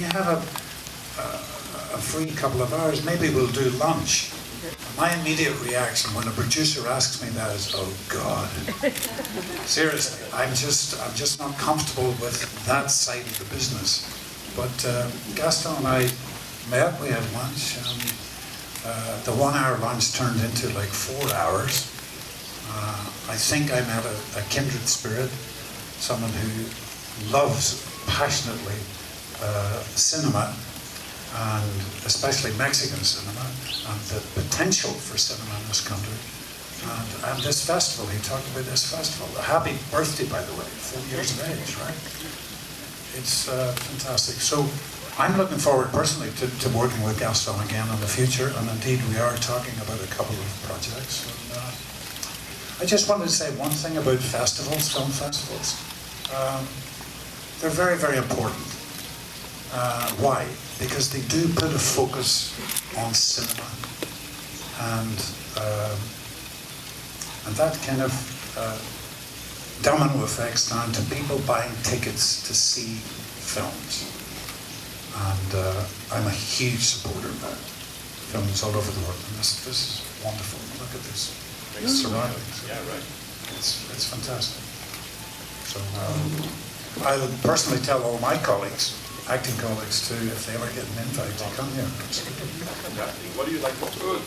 you have a free couple of hours, maybe we'll do lunch. My immediate reaction when a producer asks me that is, oh God. Seriously, I'm just not comfortable with that side of the business. But Gaston and I met, we had lunch, and the 1 hour lunch turned into like 4 hours. I think I met a kindred spirit, someone who loves passionately cinema, and especially Mexican cinema, and the potential for cinema in this country. And this festival, he talked about this festival. A happy birthday, by the way, 4 years of age, right? It's fantastic. So I'm looking forward personally to working with Gaston again in the future, and indeed we are talking about a couple of projects. And, I just wanted to say one thing about festivals, film festivals. They're very, very important. Why? Because they do put a focus on cinema, and that kind of domino effects down to people buying tickets to see films. And I'm a huge supporter of that. Films all over the world, and this is wonderful. Look at this surroundings. Yeah, right. It's fantastic. So I'll personally tell all my colleagues, acting colleagues too, if they ever get an invite to come here. What do you like to do?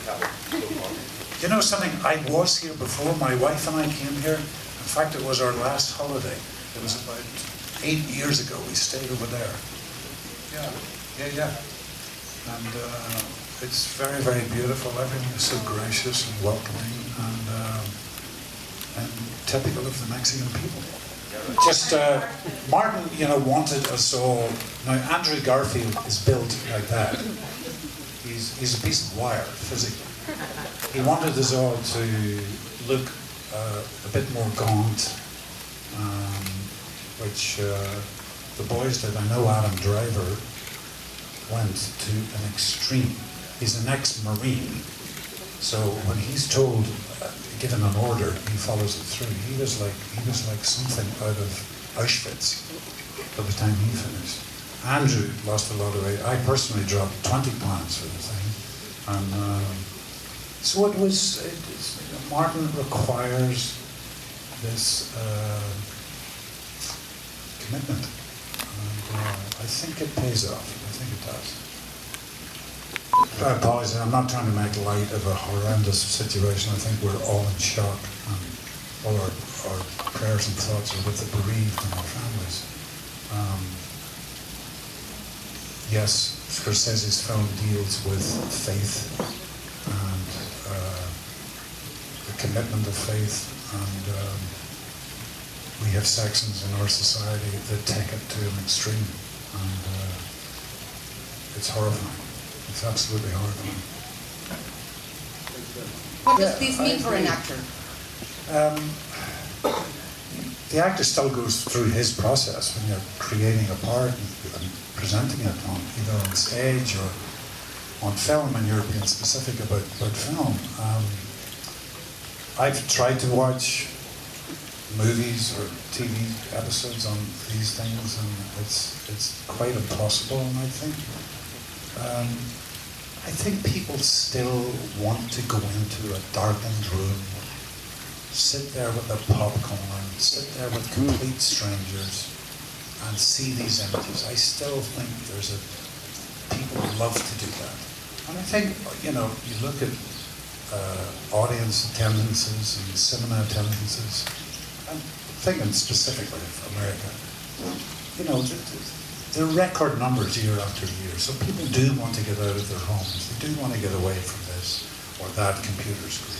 You know something, I was here before, my wife and I came here. In fact, it was our last holiday. It was about 8 years ago, we stayed over there. Yeah. And it's very, very beautiful. Everything is so gracious and welcoming, and typical of the Mexican people. Just, Martin, wanted us all. Now, Andrew Garfield is built like that. He's a piece of wire, physically. He wanted us all to look a bit more gaunt, which the boys did. I know Adam Driver went to an extreme. He's an ex-Marine, so when he's told, given an order, he follows it through. He was like something out of Auschwitz by the time he finished. Andrew lost a lot of weight. I personally dropped 20 pounds for the thing, and so it was. Martin requires this commitment, and I think it pays off. I think it does. I apologize, I'm not trying to make light of a horrendous situation. I think we're all in shock, and all our prayers and thoughts are with the bereaved and their families. Yes, Scorsese's film deals with faith and the commitment of faith, and we have sections in our society that take it to an extreme, and it's horrifying. It's absolutely horrifying. What does this mean for an actor? The actor still goes through his process when you're creating a part and presenting it on either on stage or on film, and you're being specific about film. I've tried to watch movies or TV episodes on these things, and it's quite impossible. And I think people still want to go into a darkened room, sit there with their popcorn, sit there with complete strangers, and see these images. I still think people love to do that. And I think, you look at audience attendances and cinema attendances. I'm thinking specifically of America. They're record numbers year after year. So people do want to get out of their homes. They do want to get away from this or that computer screen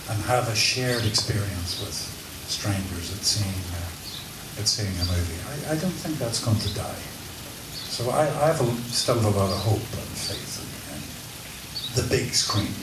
and have a shared experience with strangers at seeing a movie. I don't think that's going to die. So I still have a lot of hope and faith in the big screen.